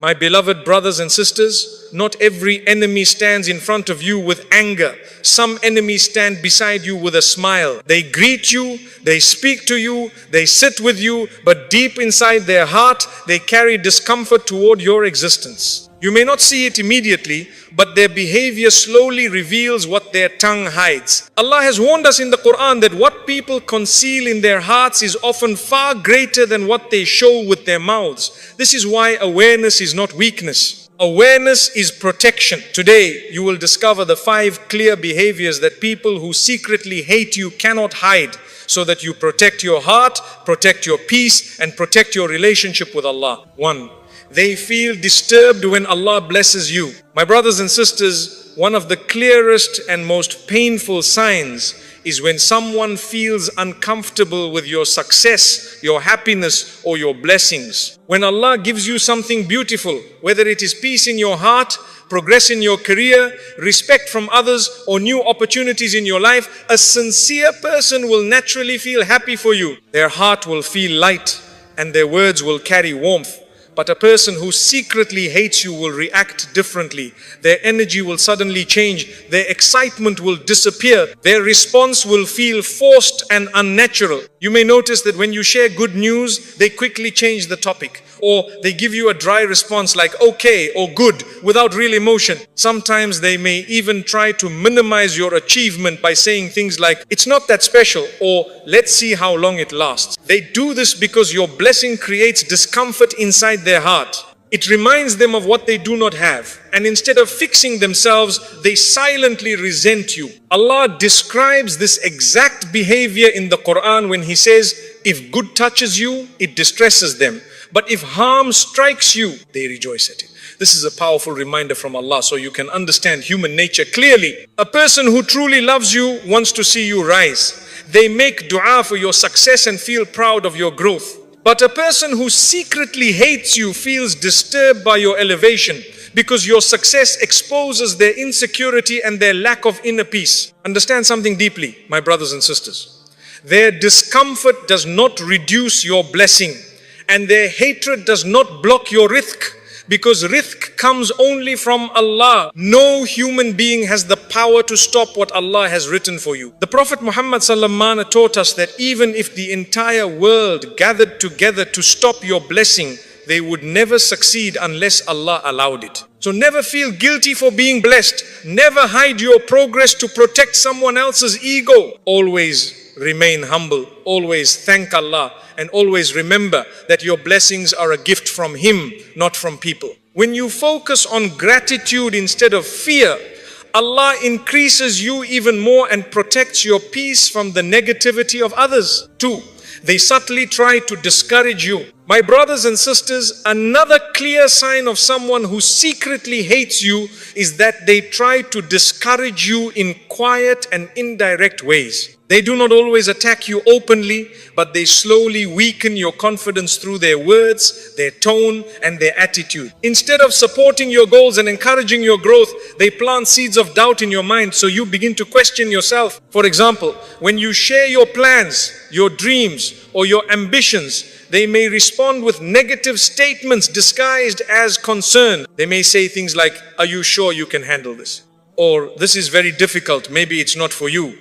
My beloved brothers and sisters, not every enemy stands in front of you with anger. Some enemies stand beside you with a smile. They greet you, they speak to you, they sit with you, but deep inside their heart, they carry discomfort toward your existence. You may not see it immediately, but their behavior slowly reveals what their tongue hides. Allah has warned us in the Quran that what people conceal in their hearts is often far greater than what they show with their mouths. This is why awareness is not weakness. Awareness is protection. Today, you will discover the 5 clear behaviors that people who secretly hate you cannot hide, so that you protect your heart, protect your peace, and protect your relationship with Allah. 1. They feel disturbed when Allah blesses you. My brothers and sisters, one of the clearest and most painful signs is when someone feels uncomfortable with your success, your happiness, or your blessings. When Allah gives you something beautiful, whether it is peace in your heart, progress in your career, respect from others, or new opportunities in your life, a sincere person will naturally feel happy for you. Their heart will feel light and their words will carry warmth. But a person who secretly hates you will react differently. Their energy will suddenly change. Their excitement will disappear. Their response will feel forced and unnatural. You may notice that when you share good news, they quickly change the topic. Or they give you a dry response like okay or good without real emotion. Sometimes they may even try to minimize your achievement by saying things like, it's not that special, or let's see how long it lasts. They do this because your blessing creates discomfort inside their heart. It reminds them of what they do not have. And instead of fixing themselves, they silently resent you. Allah describes this exact behavior in the Quran when He says, if good touches you, it distresses them. But if harm strikes you, they rejoice at it. This is a powerful reminder from Allah, so you can understand human nature clearly. A person who truly loves you wants to see you rise. They make dua for your success and feel proud of your growth. But a person who secretly hates you feels disturbed by your elevation, because your success exposes their insecurity and their lack of inner peace. Understand something deeply, my brothers and sisters. Their discomfort does not reduce your blessing, and their hatred does not block your rizq, because rizq comes only from Allah. No human being has the power to stop what Allah has written for you. The Prophet Muhammad ﷺ taught us that even if the entire world gathered together to stop your blessing, they would never succeed unless Allah allowed it. So never feel guilty for being blessed. Never hide your progress to protect someone else's ego. Always remain humble. Always thank Allah. And always remember that your blessings are a gift from Him, not from people. When you focus on gratitude instead of fear, Allah increases you even more and protects your peace from the negativity of others. 2. They subtly try to discourage you. My brothers and sisters, another clear sign of someone who secretly hates you is that they try to discourage you in quiet and indirect ways. They do not always attack you openly, but they slowly weaken your confidence through their words, their tone, and their attitude. Instead of supporting your goals and encouraging your growth, they plant seeds of doubt in your mind, so you begin to question yourself. For example, when you share your plans, your dreams, or your ambitions, they may respond with negative statements disguised as concern. They may say things like, are you sure you can handle this? Or, this is very difficult, maybe it's not for you.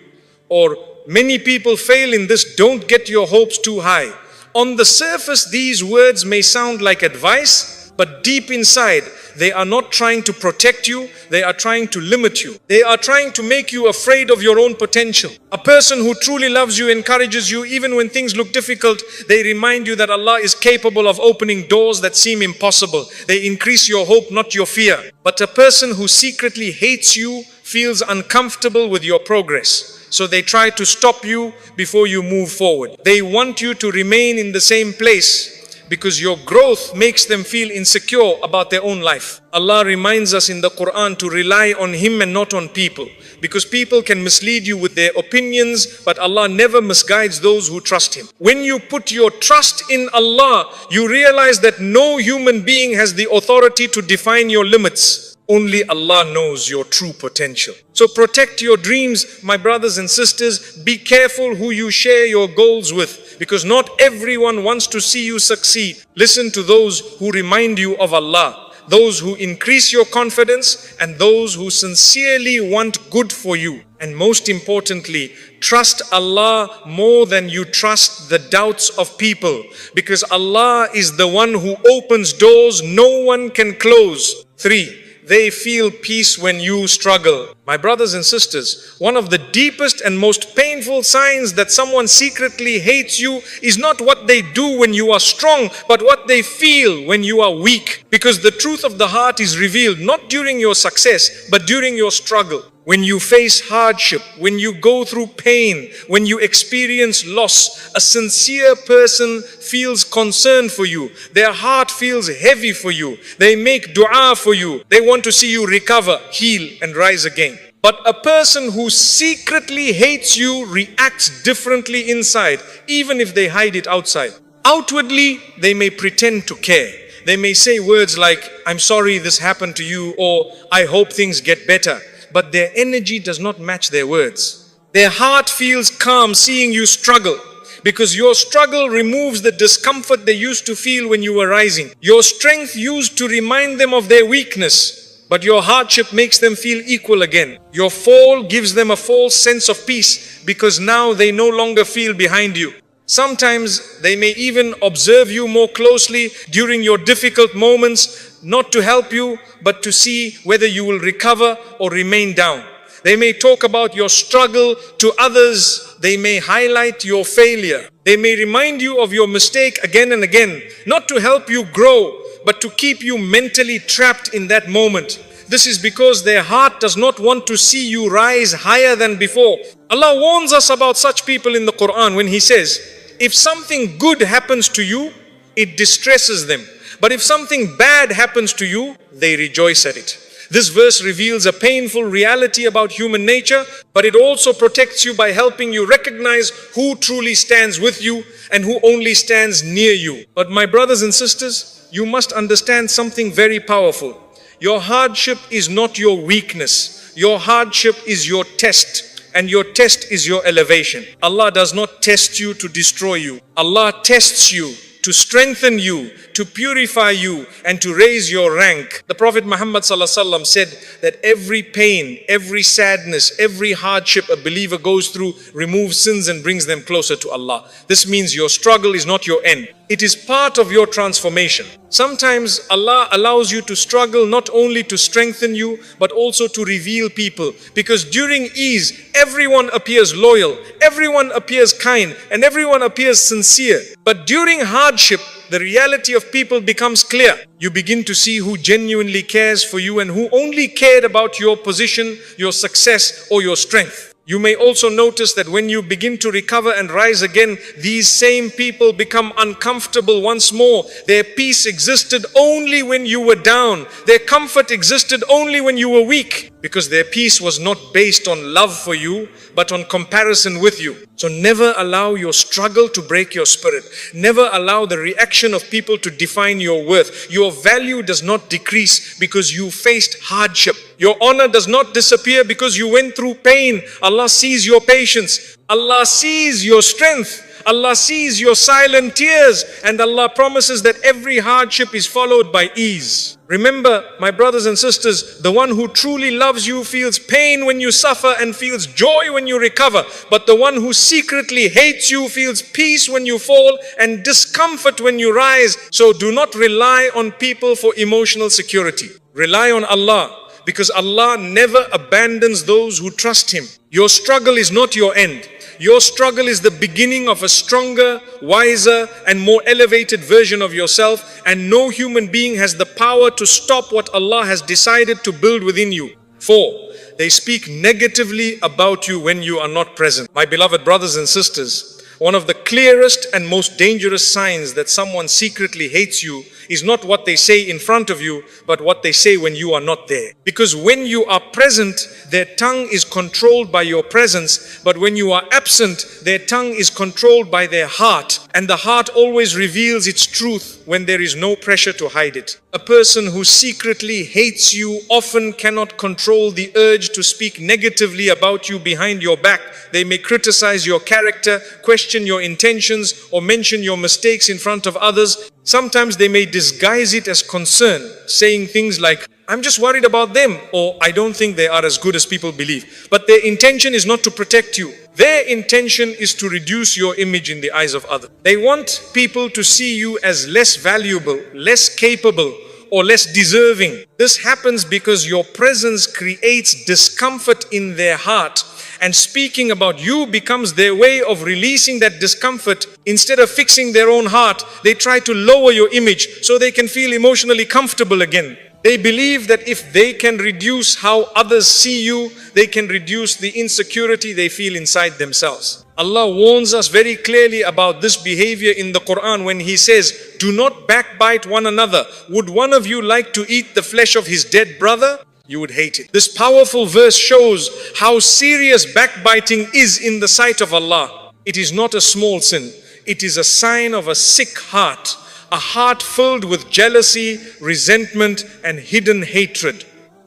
Or, many people fail in this, don't get your hopes too high. On the surface, these words may sound like advice, but deep inside, they are not trying to protect you, they are trying to limit you. They are trying to make you afraid of your own potential. A person who truly loves you encourages you even when things look difficult. They remind you that Allah is capable of opening doors that seem impossible. They increase your hope, not your fear. But a person who secretly hates you feels uncomfortable with your progress. So they try to stop you before you move forward. They want you to remain in the same place because your growth makes them feel insecure about their own life. Allah reminds us in the Quran to rely on Him and not on people, because people can mislead you with their opinions, but Allah never misguides those who trust Him. When you put your trust in Allah, you realize that no human being has the authority to define your limits. Only Allah knows your true potential. So protect your dreams, my brothers and sisters. Be careful who you share your goals with, because not everyone wants to see you succeed. Listen to those who remind you of Allah. those who increase your confidence, and those who sincerely want good for you. And most importantly, trust Allah more than you trust the doubts of people, because Allah is the one who opens doors no one can close. 3. They feel peace when you struggle. My brothers and sisters, one of the deepest and most painful signs that someone secretly hates you is not what they do when you are strong, but what they feel when you are weak. Because the truth of the heart is revealed not during your success, but during your struggle. When you face hardship, when you go through pain, when you experience loss, a sincere person feels concern for you. Their heart feels heavy for you. They make dua for you. They want to see you recover, heal, and rise again. But a person who secretly hates you reacts differently inside, even if they hide it outside. Outwardly, they may pretend to care. They may say words like, "I'm sorry this happened to you," or "I hope things get better." But their energy does not match their words. Their heart feels calm seeing you struggle, because your struggle removes the discomfort they used to feel when you were rising. Your strength used to remind them of their weakness, but your hardship makes them feel equal again. Your fall gives them a false sense of peace, because now they no longer feel behind you. Sometimes they may even observe you more closely during your difficult moments, not to help you, but to see whether you will recover or remain down. They may talk about your struggle to others. They may highlight your failure. They may remind you of your mistake again and again, not to help you grow, but to keep you mentally trapped in that moment. This is because their heart does not want to see you rise higher than before. Allah warns us about such people in the Quran when He says, if something good happens to you, it distresses them. But if something bad happens to you, they rejoice at it. This verse reveals a painful reality about human nature, but it also protects you by helping you recognize who truly stands with you and who only stands near you. But my brothers and sisters, you must understand something very powerful. Your hardship is not your weakness. Your hardship is your test. And your test is your elevation. Allah does not test you to destroy you. Allah tests you to strengthen you, to purify you, and to raise your rank. The Prophet Muhammad ﷺ said that every pain, every sadness, every hardship a believer goes through removes sins and brings them closer to Allah. This means your struggle is not your end. It is part of your transformation. Sometimes Allah allows you to struggle not only to strengthen you, but also to reveal people. Because during ease, everyone appears loyal, everyone appears kind, and everyone appears sincere. But during hardship, the reality of people becomes clear. You begin to see who genuinely cares for you and who only cared about your position, your success, or your strength. You may also notice that when you begin to recover and rise again, these same people become uncomfortable once more. Their peace existed only when you were down. Their comfort existed only when you were weak, because their peace was not based on love for you, but on comparison with you. So never allow your struggle to break your spirit. Never allow the reaction of people to define your worth. Your value does not decrease because you faced hardship. Your honor does not disappear because you went through pain. Allah sees your patience. Allah sees your strength. Allah sees your silent tears, and Allah promises that every hardship is followed by ease. Remember, my brothers and sisters, the one who truly loves you feels pain when you suffer and feels joy when you recover. But the one who secretly hates you feels peace when you fall and discomfort when you rise. So do not rely on people for emotional security. Rely on Allah, because Allah never abandons those who trust Him. Your struggle is not your end. Your struggle is the beginning of a stronger, wiser, and more elevated version of yourself, and no human being has the power to stop what Allah has decided to build within you. 4. They speak negatively about you when you are not present. My beloved brothers and sisters, one of the clearest and most dangerous signs that someone secretly hates you is not what they say in front of you, but what they say when you are not there. Because when you are present, their tongue is controlled by your presence, but when you are absent, their tongue is controlled by their heart. And the heart always reveals its truth when there is no pressure to hide it. A person who secretly hates you often cannot control the urge to speak negatively about you behind your back. They may criticize your character, question question your intentions or mention your mistakes in front of others, sometimes they may disguise it as concern, saying things like, I'm just worried about them, or I don't think they are as good as people believe. But their intention is not to protect you. Their intention is to reduce your image in the eyes of others. They want people to see you as less valuable, less capable, or less deserving. This happens because your presence creates discomfort in their heart, and speaking about you becomes their way of releasing that discomfort. Instead of fixing their own heart, they try to lower your image so they can feel emotionally comfortable again. They believe that if they can reduce how others see you, they can reduce the insecurity they feel inside themselves. Allah warns us very clearly about this behavior in the Quran when He says, do not backbite one another. Would one of you like to eat the flesh of his dead brother? You would hate it. This powerful verse shows how serious backbiting is in the sight of Allah. It is not a small sin. It is a sign of a sick heart. A heart filled with jealousy, resentment, and hidden hatred.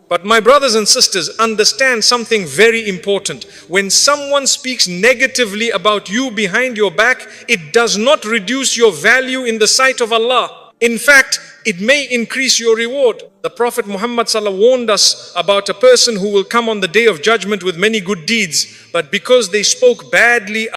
But my brothers and sisters, understand something very important. When someone speaks negatively about you behind your back, it does not reduce your value in the sight of Allah. In fact, it may increase your reward. The Prophet Muhammad ﷺ warned us about a person who will come on the day of judgment with many good deeds, but because they spoke badly